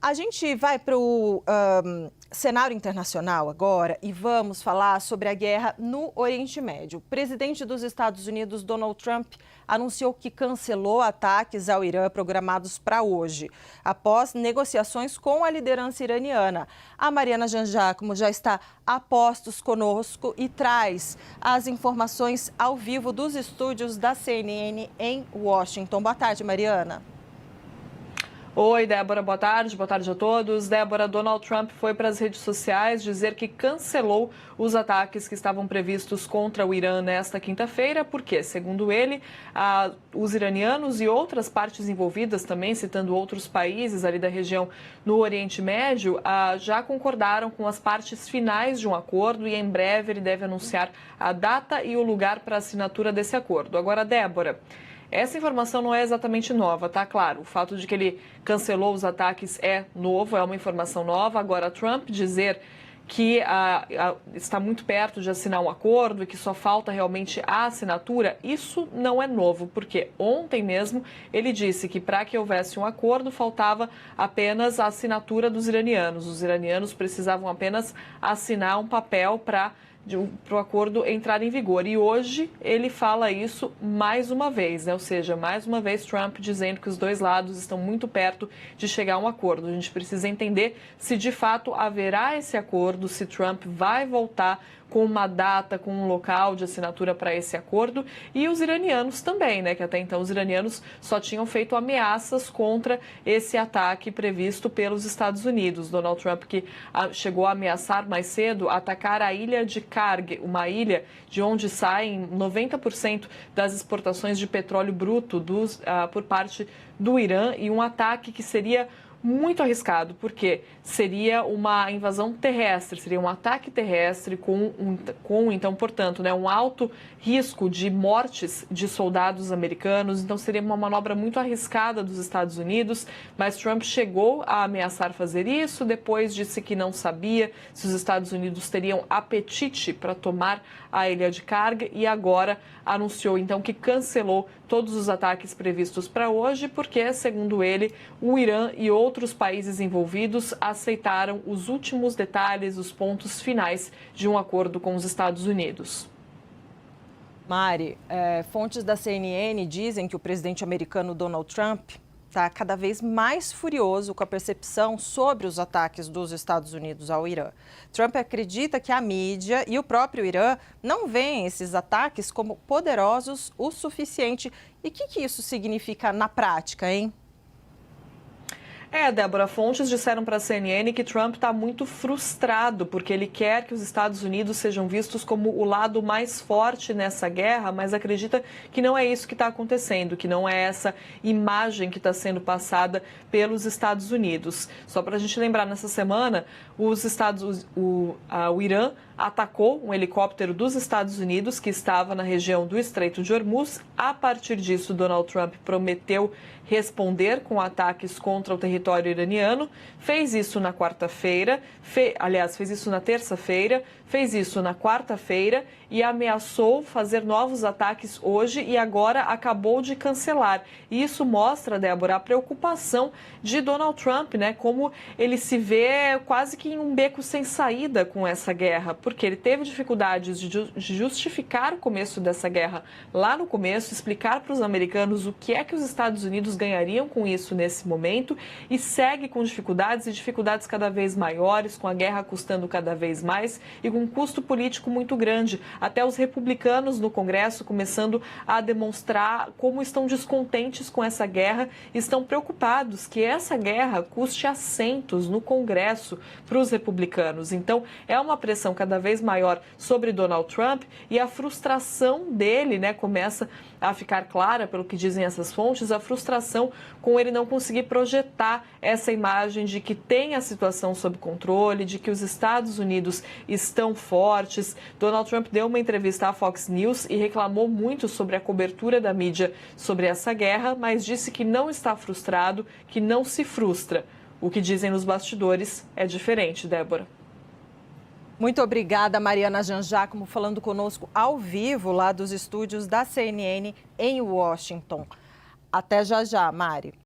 A gente vai para o cenário internacional agora e vamos falar sobre a guerra no Oriente Médio. O presidente dos Estados Unidos, Donald Trump, anunciou que cancelou ataques ao Irã programados para hoje, após negociações com a liderança iraniana. A Mariana Janjacmo já está a postos conosco e traz as informações ao vivo dos estúdios da CNN em Washington. Boa tarde, Mariana. Oi, Débora, boa tarde a todos. Débora, Donald Trump foi para as redes sociais dizer que cancelou os ataques que estavam previstos contra o Irã nesta quinta-feira, porque, segundo ele, os iranianos e outras partes envolvidas também, citando outros países ali da região no Oriente Médio, já concordaram com as partes finais de um acordo e em breve ele deve anunciar a data e o lugar para a assinatura desse acordo. Agora, Débora, essa informação não é exatamente nova, tá? Claro, o fato de que ele cancelou os ataques é novo, é uma informação nova. Agora, Trump dizer que está muito perto de assinar um acordo e que só falta realmente a assinatura, isso não é novo, porque ontem mesmo ele disse que para que houvesse um acordo faltava apenas a assinatura dos iranianos. Os iranianos precisavam apenas assinar um papel para o acordo entrar em vigor. E hoje ele fala isso mais uma vez, né? Ou seja, mais uma vez Trump dizendo que os dois lados estão muito perto de chegar a um acordo. A gente precisa entender se de fato haverá esse acordo, se Trump vai voltar com uma data, com um local de assinatura para esse acordo, e os iranianos também, né, que até então os iranianos só tinham feito ameaças contra esse ataque previsto pelos Estados Unidos. Donald Trump que chegou a ameaçar mais cedo atacar a ilha de Karg, uma ilha de onde saem 90% das exportações de petróleo bruto por parte do Irã, e um ataque que seria muito arriscado, porque seria uma invasão terrestre, seria um ataque terrestre então, portanto, né, um alto risco de mortes de soldados americanos. Então, seria uma manobra muito arriscada dos Estados Unidos, mas Trump chegou a ameaçar fazer isso, depois disse que não sabia se os Estados Unidos teriam apetite para tomar a ilha de Karg, e agora anunciou, então, que cancelou todos os ataques previstos para hoje, porque, segundo ele, o Irã e outros países envolvidos aceitaram os últimos detalhes, os pontos finais de um acordo com os Estados Unidos. Mari, fontes da CNN dizem que o presidente americano Donald Trump está cada vez mais furioso com a percepção sobre os ataques dos Estados Unidos ao Irã. Trump acredita que a mídia e o próprio Irã não veem esses ataques como poderosos o suficiente. E o que isso significa na prática, hein? Débora, fontes disseram para a CNN que Trump está muito frustrado porque ele quer que os Estados Unidos sejam vistos como o lado mais forte nessa guerra, mas acredita que não é isso que está acontecendo, que não é essa imagem que está sendo passada pelos Estados Unidos. Só para a gente lembrar, nessa semana, o Irã atacou um helicóptero dos Estados Unidos que estava na região do Estreito de Hormuz. A partir disso, Donald Trump prometeu responder com ataques contra o território iraniano. Fez isso na quarta-feira, fez isso na terça-feira, fez isso na quarta-feira e ameaçou fazer novos ataques hoje e agora acabou de cancelar. E isso mostra, Débora, a preocupação de Donald Trump, né? Como ele se vê quase que em um beco sem saída com essa guerra, porque ele teve dificuldades de justificar o começo dessa guerra lá no começo, explicar para os americanos o que é que os Estados Unidos ganhariam com isso nesse momento, e segue com dificuldades e dificuldades cada vez maiores, com a guerra custando cada vez mais e com um custo político muito grande. Até os republicanos no Congresso começando a demonstrar como estão descontentes com essa guerra, estão preocupados que essa guerra custe assentos no Congresso para os republicanos. Então, é uma pressão cada vez maior sobre Donald Trump, e a frustração dele, né, começa a ficar clara, pelo que dizem essas fontes, a frustração com ele não conseguir projetar essa imagem de que tem a situação sob controle, de que os Estados Unidos estão fortes. Donald Trump deu uma entrevista à Fox News e reclamou muito sobre a cobertura da mídia sobre essa guerra, mas disse que não está frustrado, que não se frustra. O que dizem nos bastidores é diferente, Débora. Muito obrigada, Mariana Janjacmo, falando conosco ao vivo lá dos estúdios da CNN em Washington. Até já já, Mari.